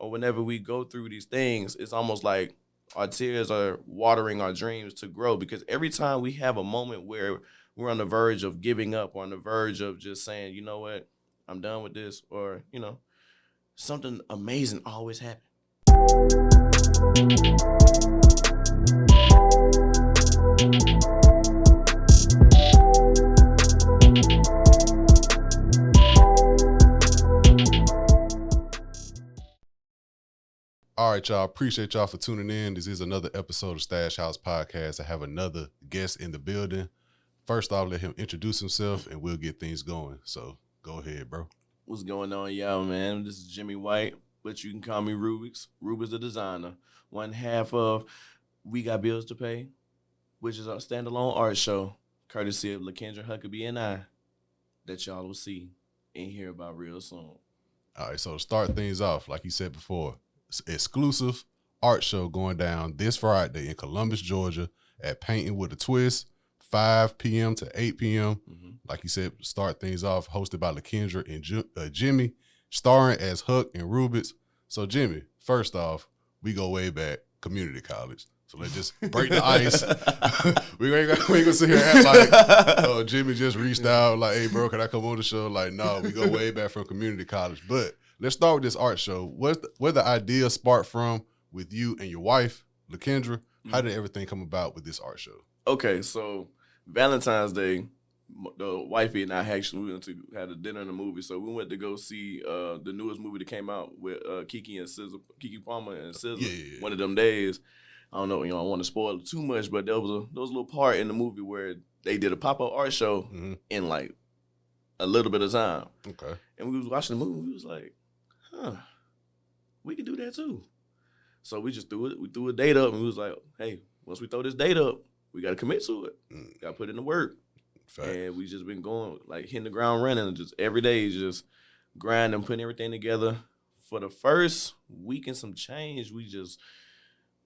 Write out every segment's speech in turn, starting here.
or whenever we go through these things, it's almost like our tears are watering our dreams to grow, because every time we have a moment where we're on the verge of giving up, or on the verge of just saying, you know what, I'm done with this, or, something amazing always happens. All right, y'all. Appreciate y'all for tuning in. This is another episode of Stash House Podcast. I have another guest in the building. First off, let him introduce himself, and we'll get things going. So go ahead, bro. What's going on, y'all, man? This is Jimmy White, but you can call me Rubix. Rubix the designer. One half of We Got Bills to Pay, which is our standalone art show, courtesy of LaKendra, Huck, and I, that y'all will see and hear about real soon. All right, so to start things off, like you said before, exclusive art show going down this Friday in Columbus, Georgia at Painting with a Twist, 5 p.m. to 8 p.m. Mm-hmm. Like you said, start things off, hosted by LaKendra and Jimmy, starring as Huck and Rubix. So Jimmy, first off, we go way back, community college. So let's just break the ice. we ain't gonna sit here and act like Jimmy just reached out like, hey bro, can I come on the show? Like, no, we go way back from community college. But let's start with this art show. Where the idea sparked from with you and your wife, LaKendra? How did everything come about with this art show? Okay, so Valentine's Day, the wifey and I actually went to had a dinner and a movie. So we went to go see the newest movie that came out with Keke Palmer and SZA. Yeah. One of them days. I don't know, I don't want to spoil it too much, but there was a little part in the movie where they did a pop-up art show in like a little bit of time. Okay. And we was watching the movie, we was like, we could do that too. So we just threw it. We threw a date up, and we was like, hey, once we throw this date up, we got to commit to it. Got to put in the work. Fact. And we just been going, like, hitting the ground running, and just every day just grinding, putting everything together. For the first week and some change, we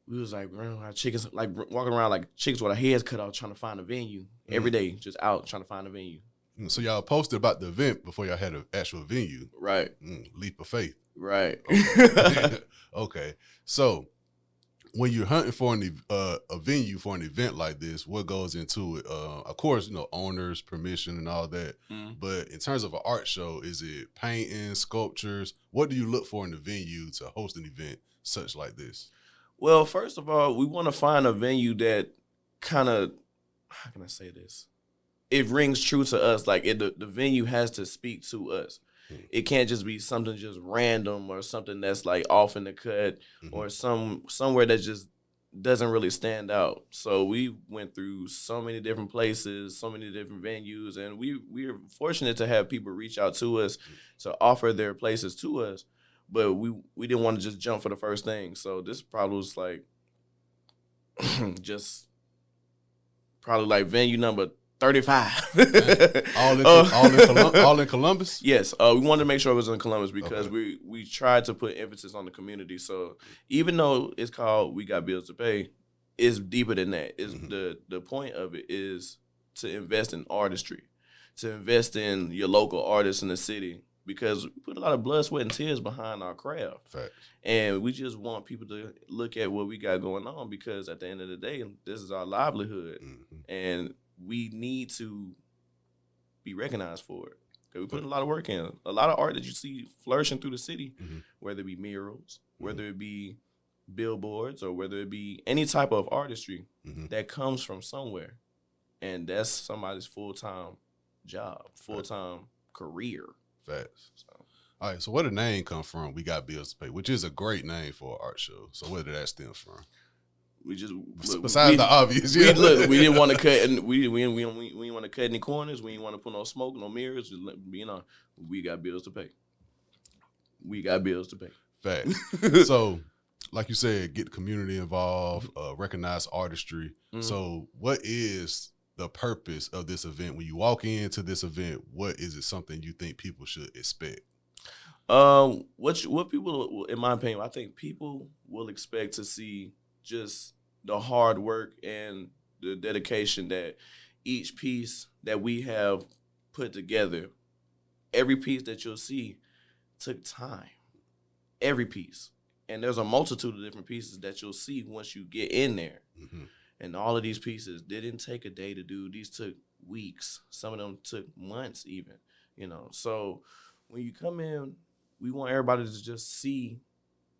was like, our chickens, like walking around like chickens with our heads cut off, trying to find a venue every day, just out trying to find a venue. So y'all posted about the event before y'all had an actual venue. Right. Leap of faith. Right. Okay. Okay. So when you're hunting for a venue for an event like this, what goes into it? Of course, owners, permission, and all that. But in terms of an art show, is it painting, sculptures? What do you look for in the venue to host an event such like this? Well, first of all, we want to find a venue that kind of, how can I say this? It rings true to us. Like the venue has to speak to us. It can't just be something just random or something that's like off in the cut or somewhere that just doesn't really stand out. So we went through so many different places, so many different venues, and we are fortunate to have people reach out to us to offer their places to us. But we didn't want to just jump for the first thing. So this probably was like just probably like venue number 35. all in Columbus? Yes. We wanted to make sure it was in Columbus because we tried to put emphasis on the community. So even though it's called We Got Bills to Pay, it's deeper than that. It's the point of it is to invest in artistry, to invest in your local artists in the city, because we put a lot of blood, sweat, and tears behind our craft. Fact. And we just want people to look at what we got going on, because at the end of the day, this is our livelihood. And we need to be recognized for it. Because we put a lot of work in. A lot of art that you see flourishing through the city, whether it be murals, whether it be billboards, or whether it be any type of artistry that comes from somewhere. And that's somebody's full-time job, full-time career. Facts. All right, so where did the name come from? We Got Bills to Pay, which is a great name for an art show. So where did that stem from? We just besides the obvious, we didn't want to cut, and we didn't want to cut any corners. We didn't want to put no smoke, no mirrors. Just we got bills to pay. We got bills to pay. Facts. So, like you said, get the community involved, recognize artistry. So, what is the purpose of this event? When you walk into this event, what is it something you think people should expect? What people, in my opinion, I think people will expect to see just the hard work and the dedication that each piece that we have put together, every piece that you'll see took time. Every piece. And there's a multitude of different pieces that you'll see once you get in there. Mm-hmm. And all of these pieces didn't take a day to do. These took weeks. Some of them took months even, you know. So when you come in, we want everybody to just see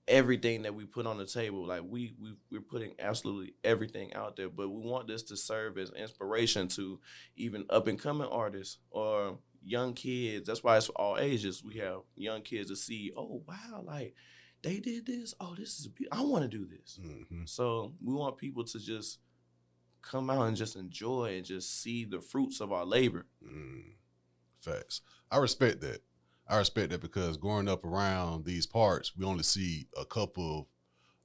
everything that we put on the table. Like we're putting absolutely everything out there, but we want this to serve as inspiration to even up and coming artists or young kids. That's why it's all ages. We have young kids to see, oh wow, like they did this. Oh, this is I want to do this. Mm-hmm. So we want people to just come out and just enjoy and just see the fruits of our labor. Facts. I respect that. Because growing up around these parts, we only see a couple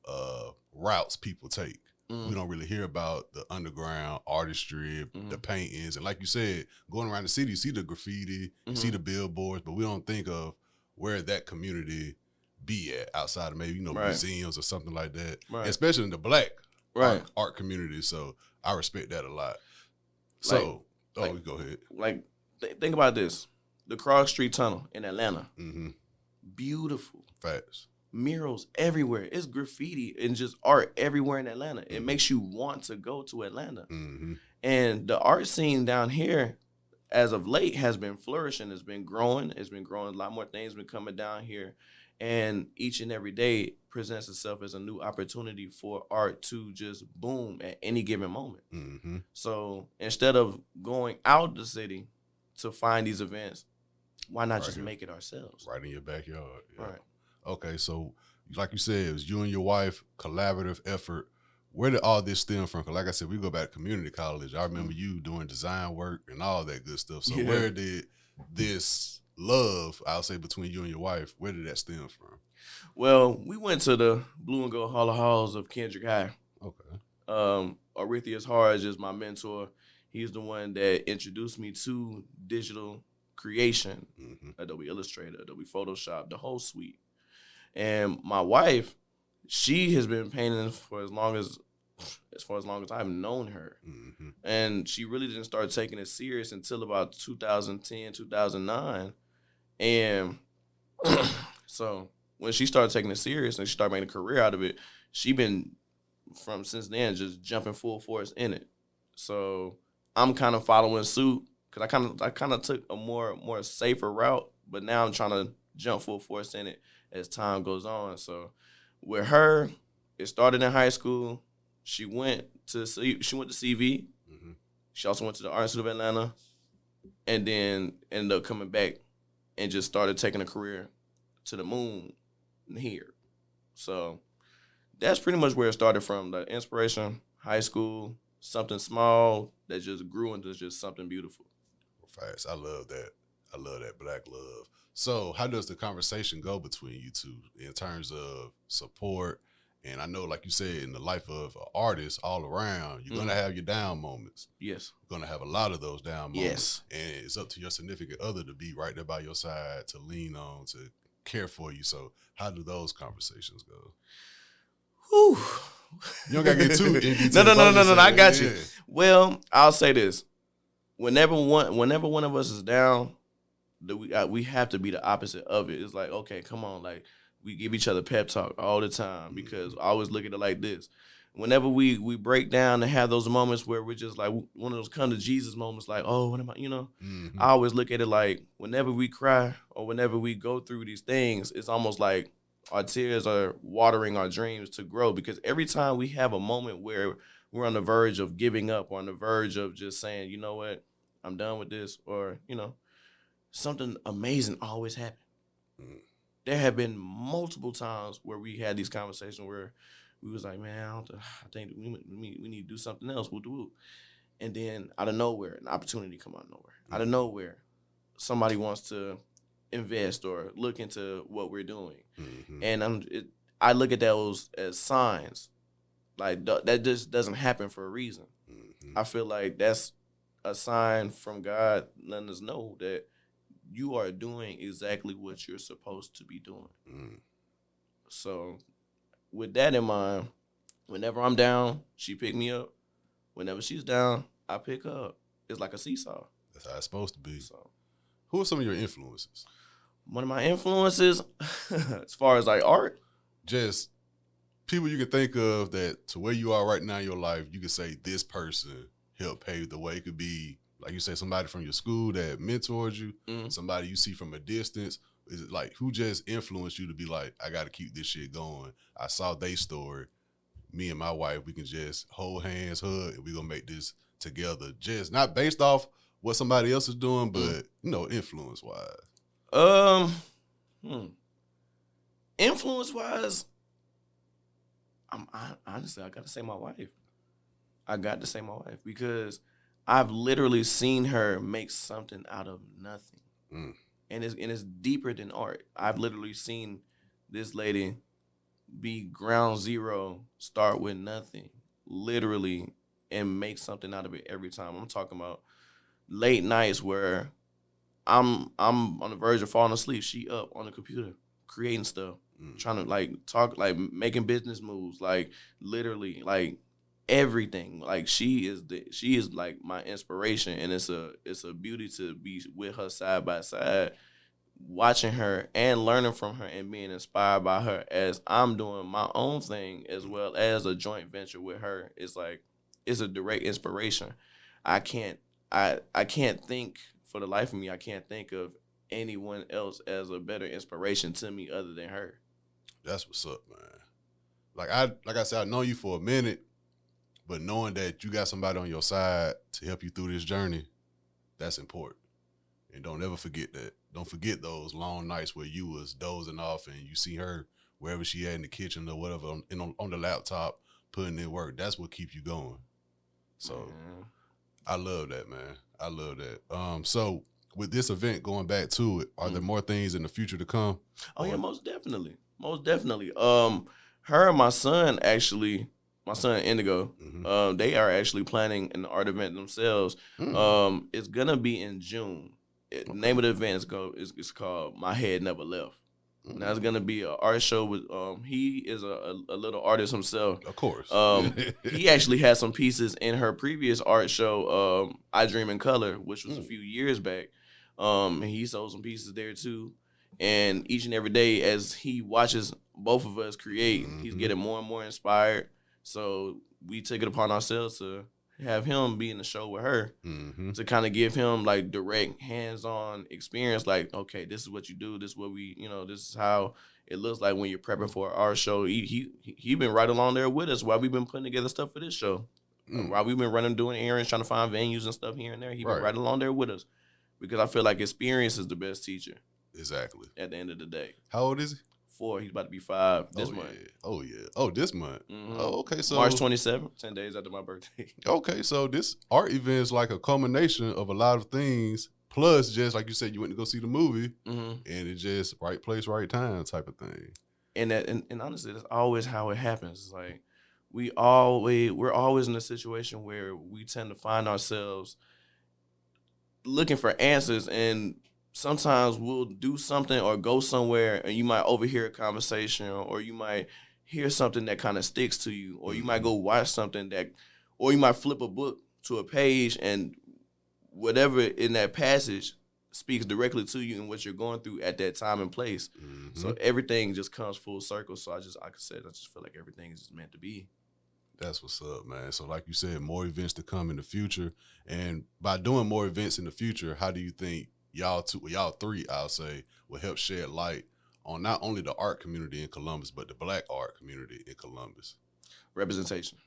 of routes people take. We don't really hear about the underground artistry, the paintings. And like you said, going around the city, you see the graffiti, you see the billboards, but we don't think of where that community be at outside of maybe, museums or something like that, especially in the black art community. So I respect that a lot. So, go ahead. Like, think about this. The Cross Street Tunnel in Atlanta. Beautiful. Facts. Murals everywhere. It's graffiti and just art everywhere in Atlanta. It makes you want to go to Atlanta. And the art scene down here, as of late, has been flourishing. It's been growing. A lot more things been coming down here. And each and every day presents itself as a new opportunity for art to just boom at any given moment. So instead of going out the city to find these events, why not just make it ourselves? Right in your backyard. Yeah. Right. Okay, so like you said, it was you and your wife, collaborative effort. Where did all this stem from? Because like I said, we go back to community college. I remember you doing design work and all that good stuff. So where did this love, I'll say, between you and your wife, where did that stem from? Well, we went to the Blue and Gold Hall of Halls of Kendrick High. Okay. Arethius Harge is my mentor. He's the one that introduced me to digital creation, Adobe Illustrator, Adobe Photoshop, the whole suite. And my wife, she has been painting for as long as I've known her. And she really didn't start taking it serious until about 2010, 2009. And so when she started taking it serious and she started making a career out of it, she been from since then just jumping full force in it. So I'm kind of following suit because I kind of took a more safer route, but now I'm trying to jump full force in it as time goes on. So with her, it started in high school. She went to CV. She also went to the Art Institute of Atlanta, and then ended up coming back and just started taking a career to the moon here. So that's pretty much where it started from. The inspiration, high school, something small that just grew into just something beautiful. Facts. I love that. I love that black love. So how does the conversation go between you two in terms of support? And I know, like you said, in the life of an artist all around, you're going to have your down moments. Yes. You're going to have a lot of those down moments. Yes. And it's up to your significant other to be right there by your side, to lean on, to care for you. So how do those conversations go? Whew. You don't got to get too in detail. No, I got you. Well, I'll say this. Whenever one of us is down, we have to be the opposite of it. It's like, okay, come on, like, we give each other pep talk all the time because I always look at it like this. Whenever we break down and have those moments where we're just like one of those come to Jesus moments, like, oh, what am I, I always look at it like whenever we cry or whenever we go through these things, it's almost like our tears are watering our dreams to grow, because every time we have a moment where we're on the verge of giving up or on the verge of just saying, you know what, I'm done with this, or, something amazing always happens. There have been multiple times where we had these conversations where we was like, man, I think we need to do something else. We'll do it. And then out of nowhere, an opportunity come out of nowhere. Out of nowhere, somebody wants to invest or look into what we're doing. And I look at those as signs. Like, that just doesn't happen for a reason. I feel like that's a sign from God letting us know that you are doing exactly what you're supposed to be doing. So with that in mind, whenever I'm down, she pick me up. Whenever she's down, I pick her up. It's like a seesaw. That's how it's supposed to be. So, who are some of your influences? One of my influences, as far as like art? Just people you can think of that to where you are right now in your life, you could say this person helped pave the way. It could be, like you say, somebody from your school that mentored you, somebody you see from a distance. Is it like who just influenced you to be like, I got to keep this shit going? I saw their story. Me and my wife, we can just hold hands, hug, and we gonna make this together. Just not based off what somebody else is doing, but influence wise. Influence wise, honestly, I got to say my wife. I got to say my wife because I've literally seen her make something out of nothing, and it's deeper than art. I've literally seen this lady be ground zero, start with nothing, literally, and make something out of it every time. I'm talking about late nights where I'm on the verge of falling asleep. She up on the computer creating stuff, trying to talk, making business moves, literally, everything. She is like my inspiration, and it's a beauty to be with her side by side, watching her and learning from her and being inspired by her as I'm doing my own thing as well as a joint venture with her. It's a direct inspiration. I can't think for the life of me, I can't think of anyone else as a better inspiration to me other than her. That's what's up, man. Like I said, I know you for a minute, but knowing that you got somebody on your side to help you through this journey, that's important. And don't ever forget that. Don't forget those long nights where you was dozing off and you see her wherever she at in the kitchen or whatever on the laptop putting in work. That's what keeps you going. So I love that, man. I love that. So with this event, going back to it, are there more things in the future to come? Oh, yeah, most definitely. Most definitely. Her and my son Indigo, they are actually planning an art event themselves. It's gonna be in June. The name of the event is called My Head Never Left. Now it's gonna be an art show with he is a little artist himself. Of course. He actually had some pieces in her previous art show, I Dream in Color, which was a few years back. And he sold some pieces there too. And each and every day as he watches both of us create, he's getting more and more inspired. So we took it upon ourselves to have him be in the show with her to kind of give him direct hands-on experience. Okay, this is what you do. This is what this is how it looks like when you're prepping for our show. He been right along there with us while we've been putting together stuff for this show. While we've been doing errands, trying to find venues and stuff here and there. He been right along there with us because I feel like experience is the best teacher. Exactly. At the end of the day. How old is he? 4. He's about to be 5 this month. Yeah. Oh, yeah. Oh, this month. Oh, okay. So March 27th, 10 days after my birthday. Okay, so this art event is like a culmination of a lot of things. Plus, just like you said, you went to go see the movie, and it's just right place, right time type of thing. And honestly, that's always how it happens. It's we're always in a situation where we tend to find ourselves looking for answers, and sometimes we'll do something or go somewhere and you might overhear a conversation or you might hear something that kind of sticks to you, or you might go watch something or you might flip a book to a page and whatever in that passage speaks directly to you and what you're going through at that time and place. So everything just comes full circle. So I just feel like everything is just meant to be. That's what's up, man. So like you said, more events to come in the future. And by doing more events in the future, how do you think y'all three, I'll say, will help shed light on not only the art community in Columbus, but the Black art community in Columbus? Representation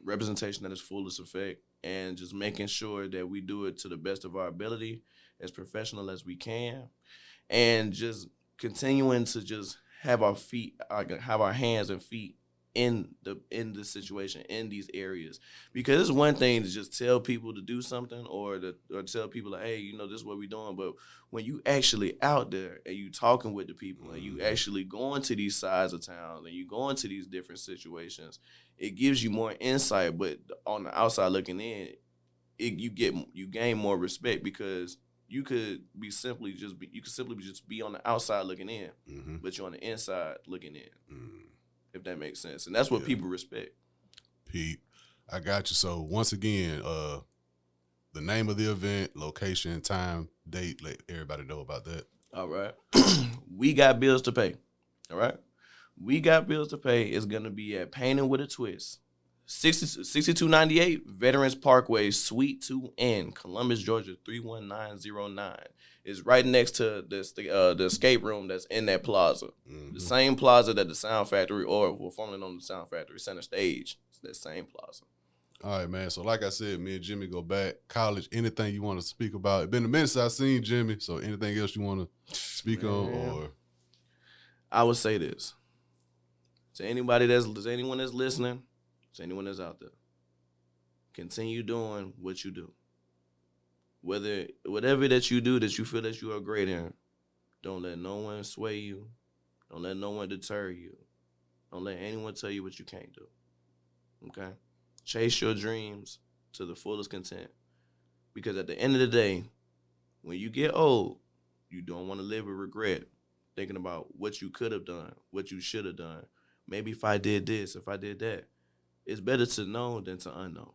that is fullest effect, and just making sure that we do it to the best of our ability, as professional as we can, and just continuing to just have our hands and feet in the situation, in these areas. Because it's one thing to just tell people to do something or tell people hey, this is what we're doing. But when you actually out there and you talking with the people and you actually going to these sides of town and you going to these different situations, it gives you more insight. But on the outside looking in, you gain more respect because you could simply just be on the outside looking in, but you're on the inside looking in. If that makes sense. And that's what people respect. Pete, I got you. So once again, the name of the event, location, time, date, let everybody know about that. All right. We got bills to pay. All right. We Got Bills to Pay is going to be at Painting with a Twist. 6298 Veterans Parkway, Suite 2N, Columbus, Georgia, 31909. It's right next to the escape room that's in that plaza. Mm-hmm. The same plaza that the Sound Factory, or formerly known as the Sound Factory, Center Stage. It's that same plaza. All right, man. So like I said, me and Jimmy go back. College, anything you want to speak about? It's been a minute since I've seen Jimmy, so anything else you want to speak on? Or I would say this. To anyone that's listening, to anyone that's out there, continue doing what you do. Whatever that you do that you feel that you are great in, don't let no one sway you. Don't let no one deter you. Don't let anyone tell you what you can't do. Okay? Chase your dreams to the fullest content. Because at the end of the day, when you get old, you don't want to live with regret, thinking about what you could have done, what you should have done. Maybe if I did this, if I did that. It's better to know than to unknow.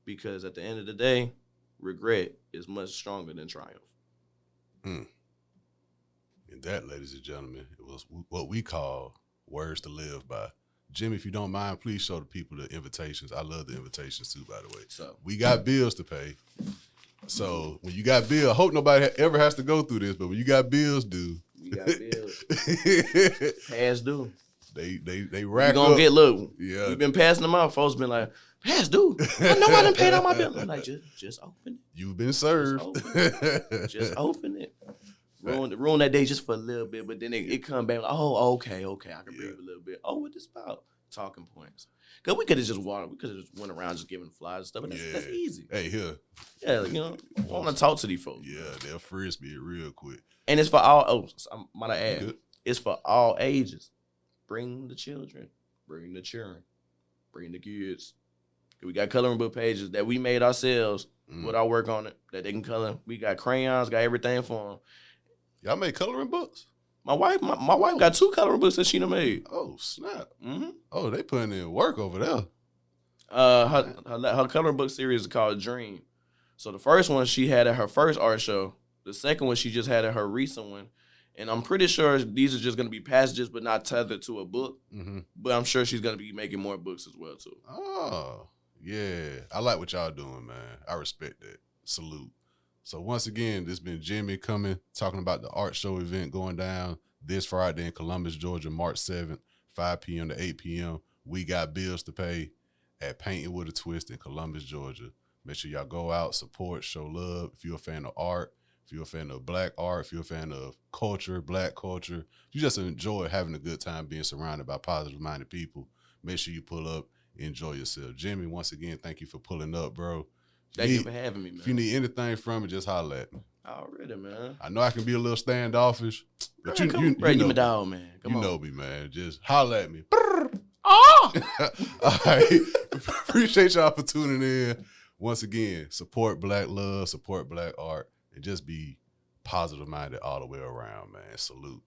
Because at the end of the day, regret is much stronger than triumph. And that, ladies and gentlemen, it was what we call words to live by. Jimmy, if you don't mind, please show the people the invitations. I love the invitations too, by the way. So we got bills to pay. So when you got bills, I hope nobody ever has to go through this, but when you got bills due. You got bills. Past due. They rack up. You gonna get, look, yeah. We've been passing them out. Folks been like, past due. I know I done paid all my bills. I'm like, just open it. You've been served. Just open it. Ruin that day just for a little bit, but then it come back like, oh, okay, I can breathe a little bit. Oh, what this about? Talking points. Because we could have just went around just giving flies and stuff, and that's easy. Hey, here. Yeah, I want to talk to these folks. Yeah, they'll frisbee it real quick. And it's for all, I might add, it's for all ages. Bring the children, bring the children, bring the kids. We got coloring book pages that we made ourselves with our work on it that they can color. We got crayons, got everything for them. Y'all made coloring books? My wife got 2 coloring books that she done made. Oh, snap. Mm-hmm. Oh, they putting in work over there. Her coloring book series is called Dream. So the first one she had at her first art show. The second one she just had at her recent one. And I'm pretty sure these are just going to be passages, but not tethered to a book. Mm-hmm. But I'm sure she's going to be making more books as well, too. Oh, yeah. I like what y'all doing, man. I respect that. Salute. So once again, this been Jimmy coming, talking about the art show event going down this Friday in Columbus, Georgia, March 7th, 5 p.m. to 8 p.m. We Got Bills to Pay at Painting with a Twist in Columbus, Georgia. Make sure y'all go out, support, show love. If you're a fan of art, if you're a fan of black art, if you're a fan of culture, black culture, if you just enjoy having a good time being surrounded by positive-minded people, make sure you pull up, enjoy yourself. Jimmy, once again, thank you for pulling up, bro. Thank you for having me, man. If you need anything from me, just holler at me. Already, man. I know I can be a little standoffish, but you know, you my dog, man. Come on. Know me, man. Just holler at me. Oh! All right. Appreciate y'all for tuning in. Once again, support black love, support black art, and just be positive-minded all the way around, man. Salute.